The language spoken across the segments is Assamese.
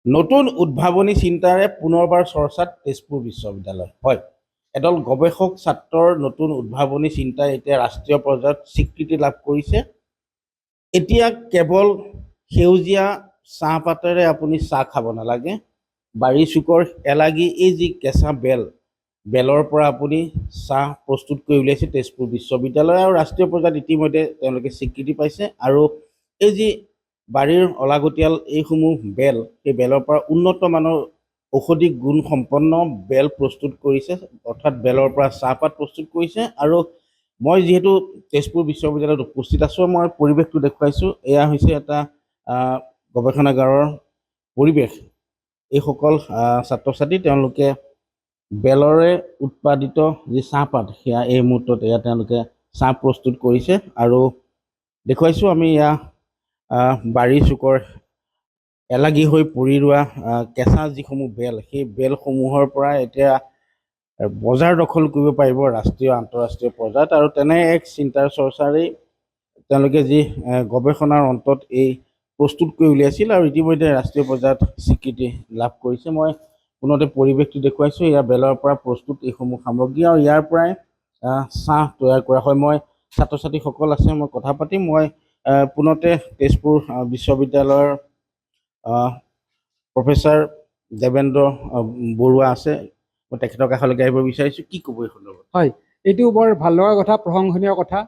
নতুন উদ্ভাৱনী চিন্তাৰে পুনৰবাৰ চৰ্চাত তেজপুৰ বিশ্ববিদ্যালয় হয়। এদল গৱেষক ছাত্ৰৰ নতুন উদ্ভাৱনী চিন্তাই এতিয়া ৰাষ্ট্ৰীয় পৰ্যায়ত স্বীকৃতি লাভ কৰিছে। এতিয়া কেৱল সেউজীয়া চাহপাতেৰে আপুনি চাহ খাব নালাগে। বাৰী চুকৰ এলাগী এই যি কেঁচা বেলৰ পৰা আপুনি চাহ প্ৰস্তুত কৰি উলিয়াইছে তেজপুৰ বিশ্ববিদ্যালয় আৰু ৰাষ্ট্ৰীয় পৰ্যায়ত ইতিমধ্যে তেওঁলোকে স্বীকৃতি পাইছে। আৰু এই যি বাৰীৰ অলাগতিয়াল এইসমূহ সেই বেলৰ পৰা উন্নত মানৰ ঔষধি গুণ সম্পন্ন বেল প্ৰস্তুত কৰিছে, অৰ্থাৎ বেলৰ পৰা চাহপাত প্ৰস্তুত কৰিছে। আৰু মই যিহেতু তেজপুৰ বিশ্ববিদ্যালয়ত উপস্থিত আছোঁ, মই পৰিৱেশটো দেখুৱাইছোঁ। এয়া হৈছে এটা গৱেষণাগাৰৰ পৰিৱেশ। এইসকল ছাত্ৰ ছাত্ৰী তেওঁলোকে বেলৰে উৎপাদিত যি চাহপাত সেয়া এই মুহূৰ্তত তেওঁলোকে চাহ প্ৰস্তুত কৰিছে। আৰু দেখুৱাইছোঁ আমি এয়া বাৰী চুকৰ এলাগী হৈ পৰি ৰোৱা কেঁচা যিসমূহ সেই বেলসমূহৰ পৰা এতিয়া বজাৰ দখল কৰিব পাৰিব ৰাষ্ট্ৰীয় আন্তঃৰাষ্ট্ৰীয় পৰ্যায়ত। আৰু তেনে এক চিন্তাৰ চৰ্চাৰেই তেওঁলোকে যি গৱেষণাৰ অন্তত এই প্ৰস্তুত কৰি উলিয়াইছিল আৰু ইতিমধ্যে ৰাষ্ট্ৰীয় পৰ্যায়ত স্বীকৃতি লাভ কৰিছে। মই পুনতে পৰিৱেশটো দেখুৱাইছোঁ। এয়া বেলৰ পৰা প্ৰস্তুত এইসমূহ সামগ্ৰী আৰু ইয়াৰ পৰাই চাহ তৈয়াৰ কৰা হয়। মই ছাত্ৰ ছাত্ৰীসকল আছে, মই কথা পাতিম। মই পুনতে তেজপুৰ বিশ্ববিদ্যালয়ৰ প্ৰফেচাৰ দেৱেন্দ্ৰ বৰুৱা আছে, মই তেখেতৰ কাষলৈকে আহিব বিচাৰিছোঁ। কি ক'ব এই সন্দৰ্ভত? হয়, এইটো বৰ ভাল লগা কথা, প্ৰশংসনীয় কথা।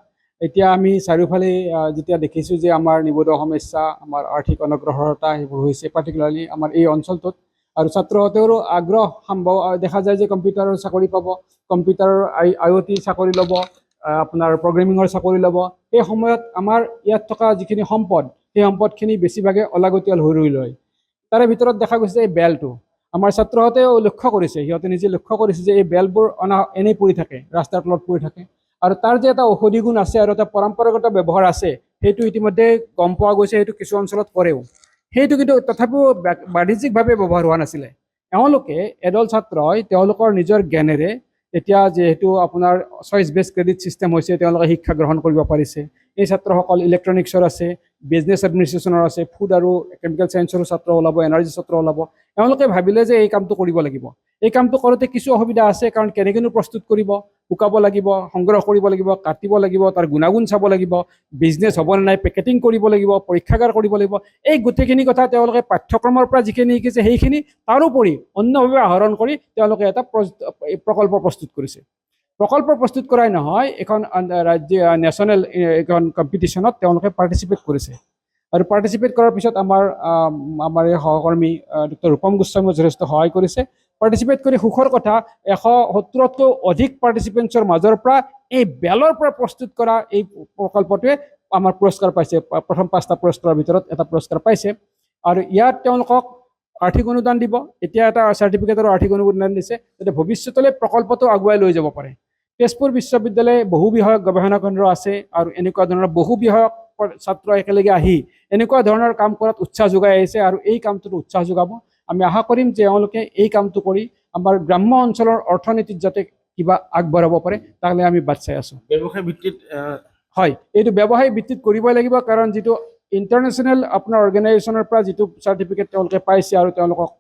এতিয়া আমি চাৰিওফালে যেতিয়া দেখিছোঁ যে আমাৰ নিবনুৱা সমস্যা, আমাৰ আৰ্থিক অনগ্ৰসৰতা সেইবোৰ হৈছে, পাৰ্টিকুলাৰলি আমাৰ এই অঞ্চলটোত। আৰু ছাত্ৰহঁতেৰো আগ্ৰহ সম্ভৱ দেখা যায় যে কম্পিউটাৰৰ চাকৰি পাব, কম্পিউটাৰৰ IoT চাকৰি ল'ব, আপোনাৰ প্ৰগ্ৰেমিঙৰ চাকৰি ল'ব। সেই সময়ত আমাৰ ইয়াত থকা যিখিনি সম্পদ, সেই সম্পদখিনি বেছিভাগে অলাগতিয়াল হৈ ৰয়। তাৰে ভিতৰত দেখা গৈছে এই বেলটো। আমাৰ ছাত্ৰহঁতেও লক্ষ্য কৰিছে, সিহঁতে নিজে লক্ষ্য কৰিছে যে এই বেলবোৰ এনেই পৰি থাকে, ৰাস্তাৰ তলত পৰি থাকে। আৰু তাৰ যে এটা ঔষধি গুণ আছে আৰু এটা পৰম্পৰাগত ব্যৱহাৰ আছে, সেইটো ইতিমধ্যে গম পোৱা গৈছে। সেইটো কিছু অঞ্চলত কৰেও, সেইটো কিন্তু তথাপিও বাণিজ্যিকভাৱে ব্যৱহাৰ হোৱা নাছিলে। এওঁলোকে এদল ছাত্ৰই তেওঁলোকৰ নিজৰ জ্ঞানেৰে এতিয়া যিহেতু আপোনাৰ চইচ বেছ ক্ৰেডিট ছিষ্টেম হৈছে, তেওঁলোকে শিক্ষা গ্ৰহণ কৰিব পাৰিছে। এই ছাত্ৰসকল ইলেক্ট্ৰনিক্সৰ আছে, বিজনেছ এডমিনিষ্ট্ৰেশ্যনৰ আছে, ফুড আৰু কেমিকেল ছায়েন্সৰো ছাত্ৰ ওলাব, এনাৰ্জি ছাত্ৰ ওলাব। এওঁলোকে ভাবিলে যে এই কামটো কৰিব লাগিব। এই কামটো কৰোঁতে কিছু অসুবিধা আছে, কাৰণ কেনেকৈনো প্ৰস্তুত কৰিব, শুকাব লাগিব, সংগ্ৰহ কৰিব লাগিব, কাটিব লাগিব, তাৰ গুণাগুণ চাব লাগিব, বিজনেছ হ'বনে নাই, পেকেটিং কৰিব লাগিব, পৰীক্ষাগাৰ কৰিব লাগিব। এই গোটেইখিনি কথা তেওঁলোকে পাঠ্যক্ৰমৰ পৰা যিখিনি শিকিছে সেইখিনি তাৰোপৰি অন্যভাৱে আহৰণ কৰি তেওঁলোকে এটা প্ৰকল্প প্ৰস্তুত কৰিছে। প্ৰকল্প প্ৰস্তুত কৰাই নহয়, এখন নেশ্যনেল এখন কম্পিটিশ্যনত তেওঁলোকে পাৰ্টিচিপেট কৰিছে। আৰু পাৰ্টিচিপেট কৰাৰ পিছত আমাৰ এই সহকৰ্মী ডক্টৰ ৰূপম গোস্বামীয়ে যথেষ্ট সহায় কৰিছে। পাৰ্টিচিপেট কৰি সুখৰ কথা, 170তকৈও অধিক পাৰ্টিচিপেণ্টছৰ মাজৰ পৰা এই বেলৰ পৰা প্ৰস্তুত কৰা এই প্ৰকল্পটোৱে আমাৰ পুৰস্কাৰ পাইছে। প্ৰথম 5টা পুৰস্কাৰৰ ভিতৰত এটা পুৰস্কাৰ পাইছে। আৰু ইয়াত তেওঁলোকক আৰ্থিক অনুদান দিব। এতিয়া এটা চাৰ্টিফিকেটৰ আৰ্থিক অনুদান দিছে, যাতে ভৱিষ্যতলৈ প্ৰকল্পটো আগুৱাই লৈ যাব পাৰে। তেজপুৰ বিশ্ববিদ্যালয়ে বহু বিষয়ক গৱেষণা কেন্দ্ৰ আছে, আৰু এনেকুৱা ধৰণৰ বহু বিষয়ক ছাত্ৰ একেলগে আহি এনেকুৱা ধৰণৰ কাম কৰাত উৎসাহ যোগাই আহিছে, আৰু এই কামটোত উৎসাহ যোগাব। আমি আশা কৰিম যে এওঁলোকে এই কামটো কৰি আমাৰ গ্ৰাম্য অঞ্চলৰ অৰ্থনীতিত যাতে কিবা আগবঢ়াব পাৰে, তালৈ আমি বাট চাই আছোঁ। ব্যৱসায় ভিত্তিত হয়, এইটো ব্যৱসায় ভিত্তিত কৰিবই লাগিব, কাৰণ যিটো ইণ্টাৰনেশ্যনেল আপোনাৰ অৰ্গেনাইজেশ্যনৰ পৰা যিটো চাৰ্টিফিকেট তেওঁলোকে পাইছে, আৰু তেওঁলোকক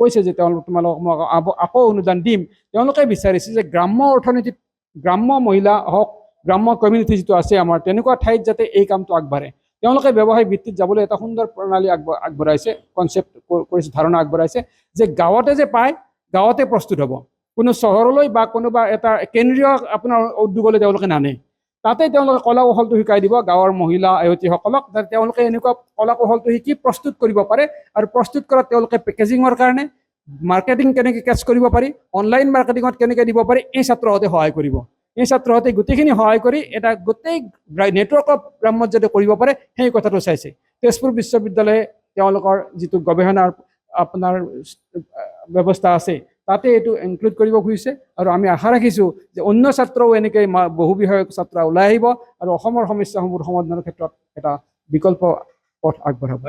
কৈছে যে তোমালোকক মই আকৌ অনুদান দিম। তেওঁলোকে বিচাৰিছে যে গ্ৰাম্য অৰ্থনীতিত, গ্ৰাম্য মহিলা হওক, গ্ৰাম্য কমিউনিটি যিটো আছে আমাৰ, তেনেকুৱা ঠাইত যাতে এই কামটো আগবাঢ়ে। তেওঁলোকে ব্যৱসায় ভিত্তিত যাবলৈ এটা সুন্দৰ প্ৰণালী আগবঢ়াইছে, কনচেপ্ট কৰিছে, ধাৰণা আগবঢ়াইছে যে গাঁৱতে যে পায়, গাঁৱতে প্ৰস্তুত হ'ব। কোনো চহৰলৈ বা কোনোবা এটা কেন্দ্ৰীয় আপোনাৰ উদ্যোগলৈ তেওঁলোকে নানে। তাতে তেওঁলোকে কলা কৌশলটো শিকাই দিব গাঁৱৰ মহিলা আয়তীসকলক, যাতে তেওঁলোকে এনেকুৱা কলা কৌশলটো শিকি প্ৰস্তুত কৰিব পাৰে। আৰু প্ৰস্তুত কৰাত তেওঁলোকে পেকেজিঙৰ কাৰণে, মাৰ্কেটিং কেনেকৈ কেচ কৰিব পাৰি, অনলাইন মাৰ্কেটিঙত কেনেকৈ দিব পাৰি, এই ছাত্ৰহঁতে সহায় কৰিব। এই ছাত্ৰহঁতে গোটেইখিনি সহায় কৰি এটা গোটেই নেটৱৰ্ক অফ গ্ৰাম্যত যাতে কৰিব পাৰে, সেই কথাটো চাইছে। তেজপুৰ বিশ্ববিদ্যালয়ে তেওঁলোকৰ যিটো গৱেষণাৰ আপোনাৰ ব্যৱস্থা আছে, তাতে এইটো ইনক্লুড কৰিব খুজিছে। আৰু আমি আশা ৰাখিছোঁ যে অন্য ছাত্ৰও এনেকৈ বহু বিষয়ক ছাত্ৰ ওলাই আহিব, আৰু অসমৰ সমস্যাসমূহ সমাধানৰ ক্ষেত্ৰত এটা বিকল্প পথ আগবঢ়াব।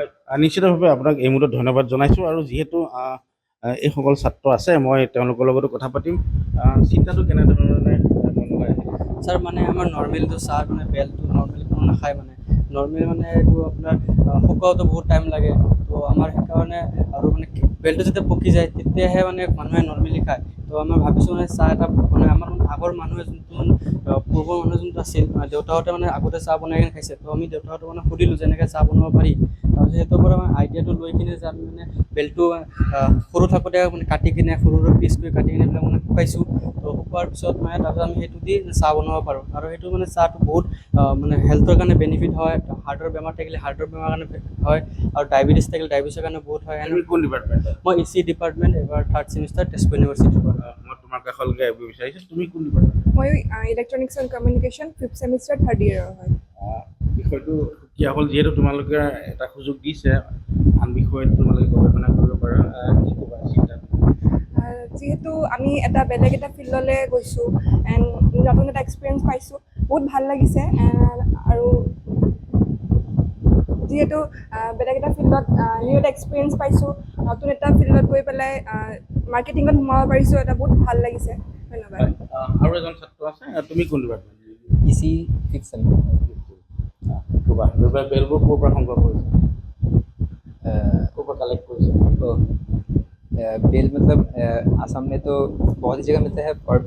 নিশ্চিতভাৱে আপোনাক এই মুহূৰ্তত ধন্যবাদ জনাইছোঁ। আৰু যিহেতু এইসকল ছাত্ৰ আছে, মই তেওঁলোকৰ লগতো কথা পাতিম। চিন্তাটো কেনেধৰণে মনলৈ আহে? ছাৰ, মানে আমাৰ নৰ্মেলটো চাহ মানে বেলটো নৰ্মেলি কোনো নাখায়। মানে নৰ্মেল মানে এইটো আপোনাৰ শুকাওঁতে বহুত টাইম লাগে। তো আমাৰ বেলটো যেতিয়া পকি যায় তেতিয়াহে মানে মানুহে নৰ্মেলি খায়। তো আমাৰ ভাবিছোঁ মানে চাহ এটা মানে আমাৰ আগৰ মানুহে যোনটো পূৰ্বৰ মানুহ যোনটো আছিল দেউতাহঁতে মানে আগতে চাহ বনাই কিনে খাইছে। তো আমি দেউতাহঁতক মানে সুধিলোঁ যেনেকৈ চাহ বনাব পাৰি। তাৰপিছত সিহঁতৰ পৰা মানে আইডিয়াটো লৈ কিনে যে আমি মানে বেলটো সৰু থাকোঁতে মানে কাটি কিনে সৰু সৰু পিচ কৰি কাটি কিনে এইবিলাক মানে শুকাইছোঁ। তো শুকোৱাৰ পিছত মানে তাৰপিছত আমি সেইটো দি চাহ বনাব পাৰোঁ। আৰু সেইটো মানে চাহটো বহুত মানে হেল্থৰ কাৰণে বেনিফিট হয়। হাৰ্টৰ বেমাৰ থাকিলে হাৰ্টৰ বেমাৰৰ কাৰণে হয়, আৰু ডায়েবেটিছ থাকিলে ডায়েবেটিছৰ কাৰণে বহুত হয়। তুমি কোন ডিপাৰ্টমেণ্টৰ? মই EC ডিপাৰ্টমেণ্ট, এবাৰ 3rd ছেমিষ্টাৰ তেজপুৰ ইউনিভাৰ্চিটিৰ পৰা। মই তোমাৰ কাষলৈকে আহিব বিচাৰিছোঁ, তুমি কোন ডিপাৰ্টমেণ্ট? মই electronics and communication 5th semester 3rd ইয়েৰৰ হয়। বিষয়টো সুকীয়া হ'ল যিহেতু তোমালোকে এটা সুযোগ দিছে আন বিষয়ত তোমালোকে গৱেষণা কৰিব পাৰা, কি ক'বা চিন্তাত? যিহেতু আমি এটা বেলেগ এটা ফিল্ডলৈ গৈছোঁ এণ্ড নতুন এটা এক্সপিৰিয়েঞ্চ পাইছোঁ, বহুত ভাল লাগিছে। আৰু যিহেতু বেলেগ এটা ফিল্ডত নিউ এটা এক্সপিৰিয়েঞ্চ পাইছোঁ, নতুন এটা ফিল্ডত গৈ পেলাই মাৰ্কেটিঙত সোমাব পাৰিছোঁ, এটা বহুত ভাল লাগিছে। ধন্যবাদ। আৰু এজন ছাত্ৰ আছে, তুমি কোন ডিপাৰ্টমেণ্ট? EC 5th sem। ক'বা বেলবোৰ ক'ৰ পৰা সংগ্ৰহ কৰিছে, ক'ৰ পৰা কালেক্ট কৰিছে? तो बेल मतलब आसाम में तो बहुत ही जगह मिलता है, और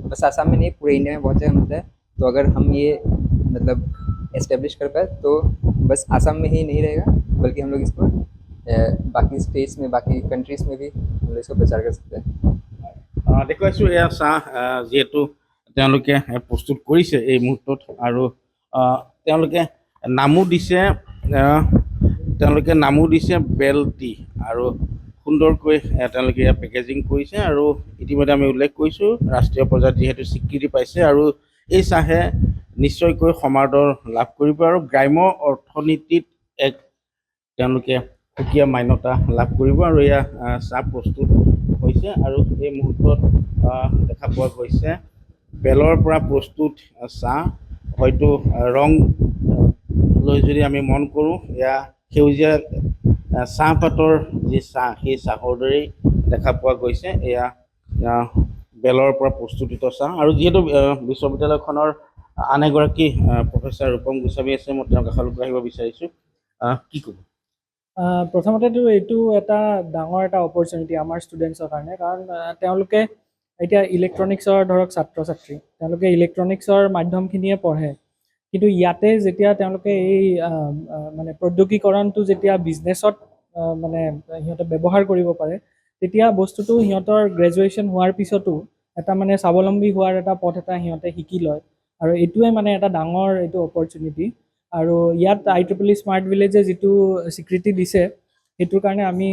बस आसाम में नहीं पूरे इंडिया में बहुत जगह मिलता है। तो अगर हम ये मतलब एस्टेब्लिश कर पाए तो बस आसाम में ही नहीं रहेगा, बल्कि हम लोग इसको बाकी स्टेट्स में बाकी कंट्रीज़ में भी हम लोग इसको प्रचार कर सकते हैं। দেখুৱাইছোঁ এয়া চাহ যিহেতু তেওঁলোকে প্ৰস্তুত কৰিছে এই মুহূৰ্তত, আৰু তেওঁলোকে নামো দিছে বেল টি, আৰু সুন্দৰকৈ তেওঁলোকে ইয়াত পেকেজিং কৰিছে। আৰু ইতিমধ্যে আমি উল্লেখ কৰিছোঁ ৰাষ্ট্ৰীয় পৰ্যায়ত যিহেতু স্বীকৃতি পাইছে, আৰু এই চাহে নিশ্চয়কৈ সমাদৰ লাভ কৰিব আৰু গ্ৰাম্য অৰ্থনীতিত এক তেওঁলোকে সুকীয়া মান্যতা লাভ কৰিব। আৰু এয়া চাহ প্ৰস্তুত হৈছে, আৰু এই মুহূৰ্তত দেখা পোৱা গৈছে বেলৰ পৰা প্ৰস্তুত চাহ। হয়তো ৰং লৈ যদি আমি মন কৰোঁ, এয়া সেউজীয়া চাহপাতৰ যি চাহ সেই চাহৰ দৰেই দেখা পোৱা গৈছে। এয়া বেলৰ পৰা প্ৰস্তুতিত চাহ। আৰু যিহেতু বিশ্ববিদ্যালয়খনৰ আন এগৰাকী প্ৰফেচাৰ ৰূপম গোস্বামী আছে, মই তেওঁৰ কাষলৈকে আহিব বিচাৰিছোঁ, কি ক'ব? প্ৰথমতেতো এইটো এটা ডাঙৰ এটা অপৰচুনিটি আমাৰ ষ্টুডেণ্টছৰ কাৰণে, কাৰণ তেওঁলোকে এতিয়া ইলেক্ট্ৰনিক্সৰ ধৰক ছাত্ৰ ছাত্ৰী, তেওঁলোকে ইলেক্ট্ৰনিক্সৰ মাধ্যমখিনিয়ে পঢ়ে, কিন্তু ইয়াতে যেতিয়া তেওঁলোকে এই মানে প্ৰৌদ্যোগিকৰণটো যেতিয়া বিজনেছত মানে সিহঁতে ব্যৱহাৰ কৰিব পাৰে, তেতিয়া বস্তুটো সিহঁতৰ গ্ৰেজুৱেশ্যন হোৱাৰ পিছতো এটা মানে স্বাৱলম্বী হোৱাৰ এটা পথ এটা সিহঁতে শিকি লয়। আৰু এইটোৱে মানে এটা ডাঙৰ এইটো অপৰচুনিটি। আৰু ইয়াত IEEE স্মাৰ্ট ভিলেজে যিটো স্বীকৃতি দিছে, সেইটোৰ কাৰণে আমি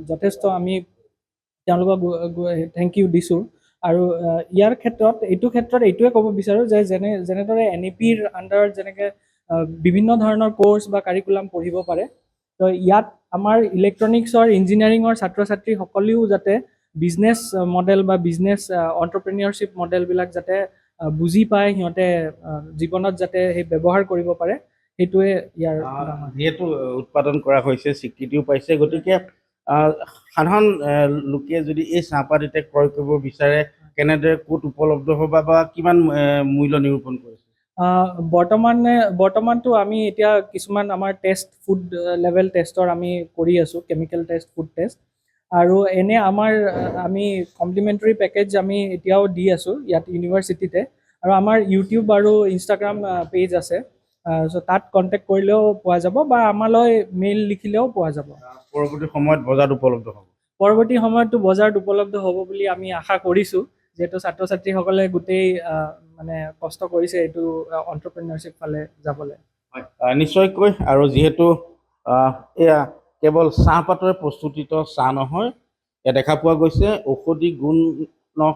যথেষ্ট আমি তেওঁলোকক থেংক ইউ দিছোঁ। আৰু ইয়াৰ ক্ষেত্ৰত এইটোৱে ক'ব বিচাৰোঁ যে যেনেদৰে NEPৰ আণ্ডাৰত যেনেকৈ বিভিন্ন ধৰণৰ কোৰ্চ বা কাৰিকুলাম পঢ়িব পাৰে, তো ইয়াত আমাৰ ইলেক্ট্ৰনিক্সৰ ইঞ্জিনিয়াৰিঙৰ ছাত্ৰ ছাত্ৰীসকলেও যাতে বিজনেছ মডেল বা বিজনেছ অণ্টাৰপ্ৰেনিয়ৰশ্বিপ মডেলবিলাক যাতে বুজি পায়, সিহঁতে জীৱনত যাতে সেই ব্যৱহাৰ কৰিব পাৰে, সেইটোৱে ইয়াৰ যিহেতু উৎপাদন কৰা হৈছে, স্বীকৃতিও পাইছে, গতিকে সাধাৰণ লোকে যদি এই চাহপাত এতিয়া ক্ৰয় কৰিব বিচাৰে, কেনেদৰে ক'ত উপলব্ধ হ'ব বা কিমান মূল্য নিৰূপণ কৰিছে? বৰ্তমানটো আমি এতিয়া কিছুমান আমাৰ ফুড লেভেল টেষ্টৰ আমি কৰি আছোঁ, কেমিকেল টেষ্ট, ফুড টেষ্ট, আৰু এনে আমি কমপ্লিমেণ্টাৰী পেকেজ আমি এতিয়াও দি আছোঁ ইয়াত ইউনিভাৰ্চিটিতে। আৰু আমাৰ ইউটিউব আৰু ইনষ্টাগ্ৰাম পেজ আছে, চ' তাত কণ্টেক্ট কৰিলেও পোৱা যাব, বা আমালৈ মেইল লিখিলেও পোৱা যাব। পৰৱৰ্তী সময়ত বজাৰত উপলব্ধ হ'ব? পৰৱৰ্তী সময়ততো বজাৰত উপলব্ধ হ'ব বুলি আমি আশা কৰিছোঁ, যিহেতু ছাত্ৰ ছাত্ৰীসকলে গোটেই মানে কষ্ট কৰিছে এইটো অণ্টাৰপ্ৰেনিয়ৰশ্বিপ ফালে যাবলৈ। হয়, নিশ্চয়কৈ। আৰু যিহেতু এয়া কেৱল চাহপাতৰে প্ৰস্তুতিত চাহ নহয়, এয়া দেখা পোৱা গৈছে ঔষধি গুণ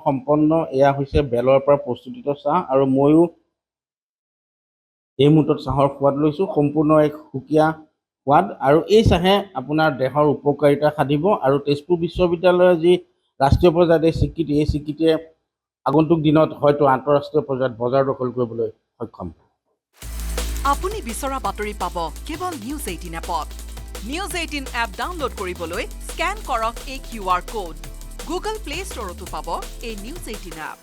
সম্পন্ন এয়া হৈছে বেলৰ পৰা প্ৰস্তুতিত চাহ। আৰু ময়ো এই মুহূৰ্তত চাহৰ সোৱাদ লৈছোঁ, সম্পূৰ্ণ এক সুকীয়া সোৱাদ। আৰু এই চাহে আপোনাৰ দেহৰ উপকাৰিতা সাধিব। আৰু তেজপুৰ বিশ্ববিদ্যালয়ৰ যি ৰাষ্ট্ৰীয় পৰ্যায়ত এই স্বীকৃতি, এই স্বীকৃতিয়ে আগন্তুক দিনত হয়তো আন্তঃৰাষ্ট্ৰীয় পৰ্যায়ত বজাৰ দখল কৰিবলৈ সক্ষম। আপুনি বিচৰা বাতৰি পাব কেৱল নিউজ 18 এপত। নিউজ 18 এপ ডাউনলোড কৰিবলৈ স্কেন কৰক এই QR কোড। গুগল প্লে ষ্টৰতো পাব এই নিউজ 18 এপ।